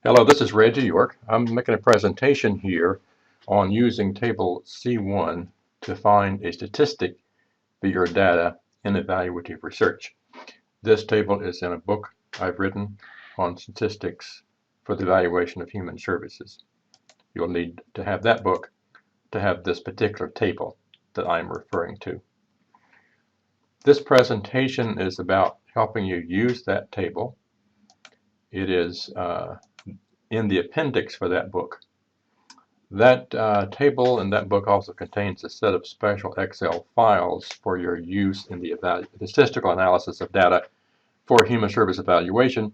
Hello, this is Reggie York. I'm making a presentation here on using Table C.1 to find a statistic for your data in evaluative research. This table is in a book I've written on statistics for the evaluation of human services. You'll need to have that book to have this particular table that I'm referring to. This presentation is about helping you use that table. It is in the appendix for that book. That table in that book also contains a set of special Excel files for your use in the statistical analysis of data for human service evaluation.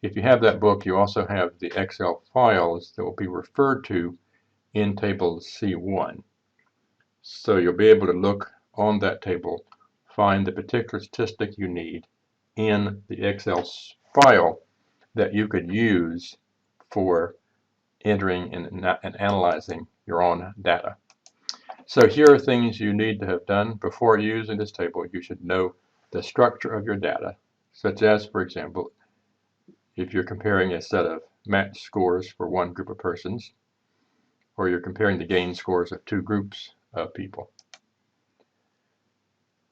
If you have that book, you also have the Excel files that will be referred to in Table C1. So you'll be able to look on that table, find the particular statistic you need in the Excel file that you could use for entering and analyzing your own data. So here are things you need to have done before using this table. You should know the structure of your data, such as, for example, if you're comparing a set of match scores for one group of persons, or you're comparing the gain scores of two groups of people.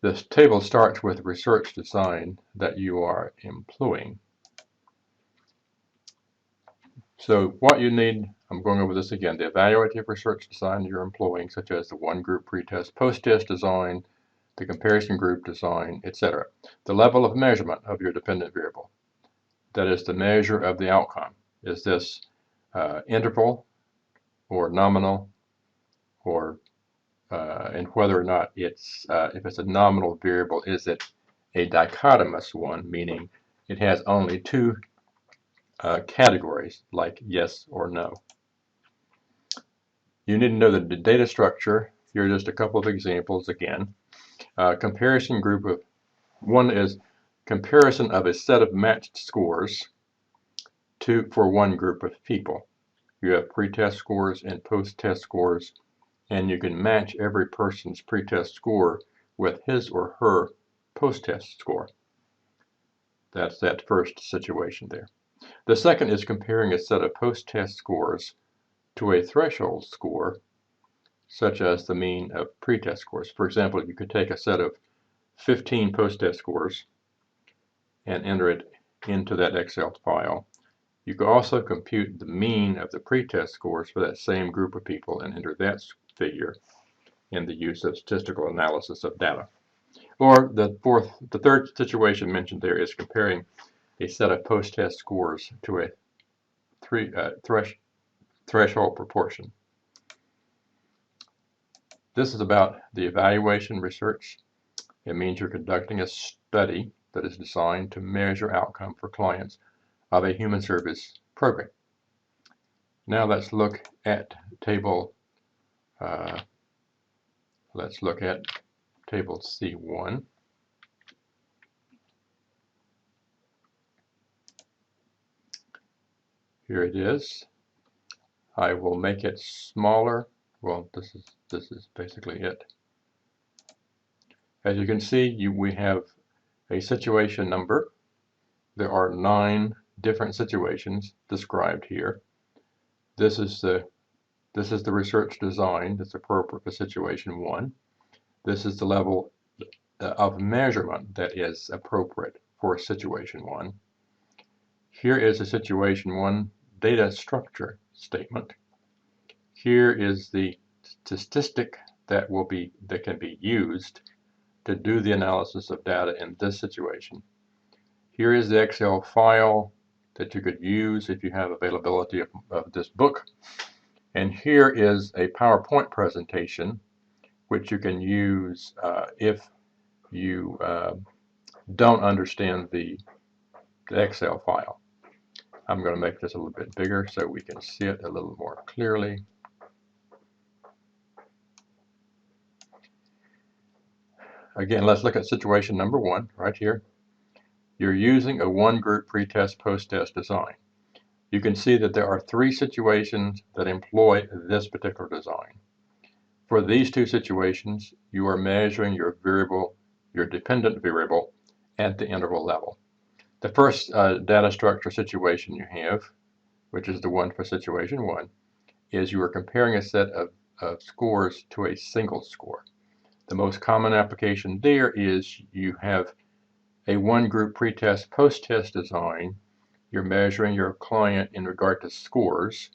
This table starts with research design that you are employing. So what you need, I'm going over this again, the evaluative research design you're employing, such as the one group pretest, post-test design, the comparison group design, etc. The level of measurement of your dependent variable. That is the measure of the outcome. Is this interval or nominal, or and whether or not it's, if it's a nominal variable, is it a dichotomous one, meaning it has only two categories like yes or no. You need to know the data structure. Here are just a couple of examples again. Comparison group of one is comparison of a set of matched scores for one group of people. You have pretest scores and post-test scores, and you can match every person's pretest score with his or her post-test score. That's that first situation there. The second is comparing a set of post-test scores to a threshold score, such as the mean of pretest scores. For example, you could take a set of 15 post-test scores and enter it into that Excel file. You could also compute the mean of the pretest scores for that same group of people and enter that figure in the use of statistical analysis of data. Or the third situation mentioned there is comparing a set of post-test scores to a threshold proportion. This is about the evaluation research. It means you're conducting a study that is designed to measure outcome for clients of a human service program. Now let's look at table C1. Here it is. I will make it smaller. Well, this is basically it. As you can see, we have a situation number. There are 9 different situations described here. This is the research design that's appropriate for situation 1. This is the level of measurement that is appropriate for situation 1. Here is a situation 1 data structure statement. Here is the statistic that can be used to do the analysis of data in this situation. Here is the Excel file that you could use if you have availability of this book. And here is a PowerPoint presentation which you can use if you don't understand the Excel file. I'm going to make this a little bit bigger so we can see it a little more clearly. Again, let's look at situation number 1 right here. You're using a one-group pretest post-test design. You can see that there are 3 situations that employ this particular design. For these 2 situations, you are measuring your dependent variable at the interval level. The first data structure situation you have which is the one for situation 1, is you are comparing a set of scores to a single score. The most common application there is you have a one-group pretest post-test design. You're measuring your client in regard to scores,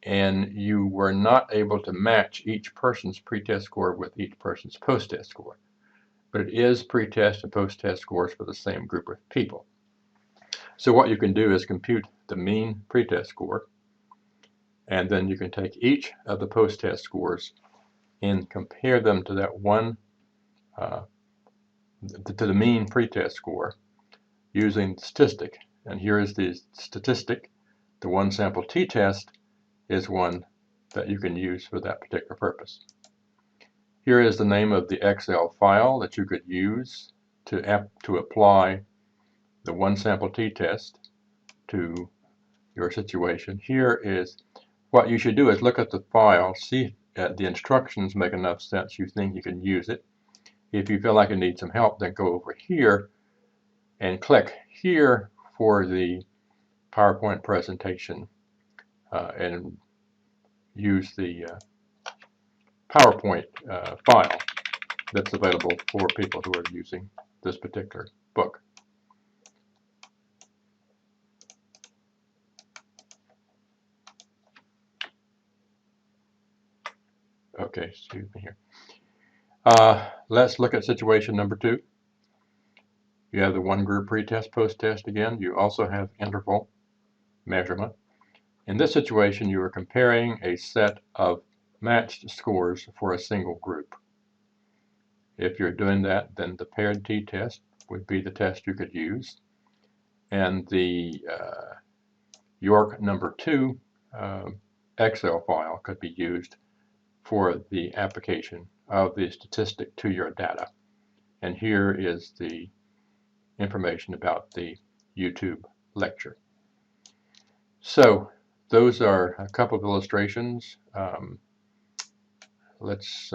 and you were not able to match each person's pretest score with each person's post-test score. But it is pretest and post-test scores for the same group of people. So what you can do is compute the mean pretest score, and then you can take each of the post-test scores and compare them to that one, to the mean pretest score using statistic. And here is the statistic. The one sample t-test is one that you can use for that particular purpose. Here is the name of the Excel file that you could use to apply the one sample t-test to your situation. Here is what you should do is look at the file, see if the instructions make enough sense, you think you can use it. If you feel like you need some help, then go over here and click here for the PowerPoint presentation and use the PowerPoint file that's available for people who are using this particular book. Okay, excuse me here. Let's look at situation number 2. You have the one group pretest, post-test again. You also have interval measurement. In this situation, you are comparing a set of matched scores for a single group. If you're doing that, then the paired t-test would be the test you could use. And the York number 2 Excel file could be used for the application of the statistic to your data. And here is the information about the YouTube lecture. So those are a couple of illustrations. Let's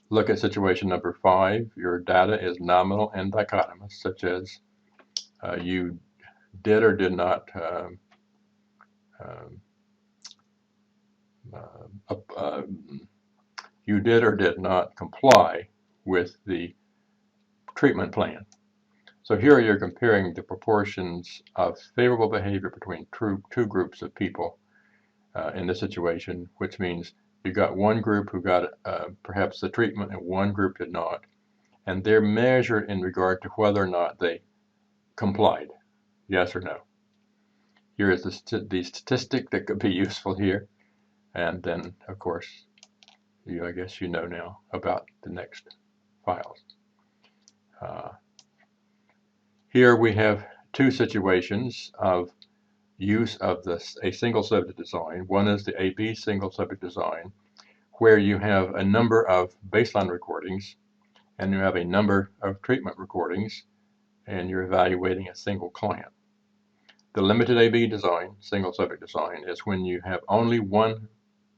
look at situation number 5. Your data is nominal and dichotomous, such as you did or did not comply with the treatment plan. So here you're comparing the proportions of favorable behavior between two groups of people in this situation, which means you got one group who got perhaps the treatment and one group did not, and they're measured in regard to whether or not they complied, yes or no. Here is the statistic that could be useful here, and then of course I guess you know now about the next files. Here we have two situations of use of a single subject design. One is the AB single subject design, where you have a number of baseline recordings and you have a number of treatment recordings, and you're evaluating a single client. The limited AB design, single subject design, is when you have only one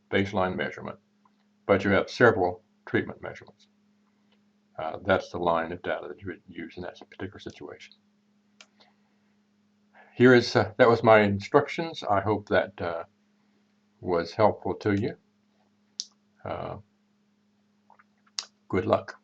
baseline measurement, but you have several treatment measurements. That's the line of data that you would use in that particular situation. Here is that was my instructions. I hope that was helpful to you. Good luck.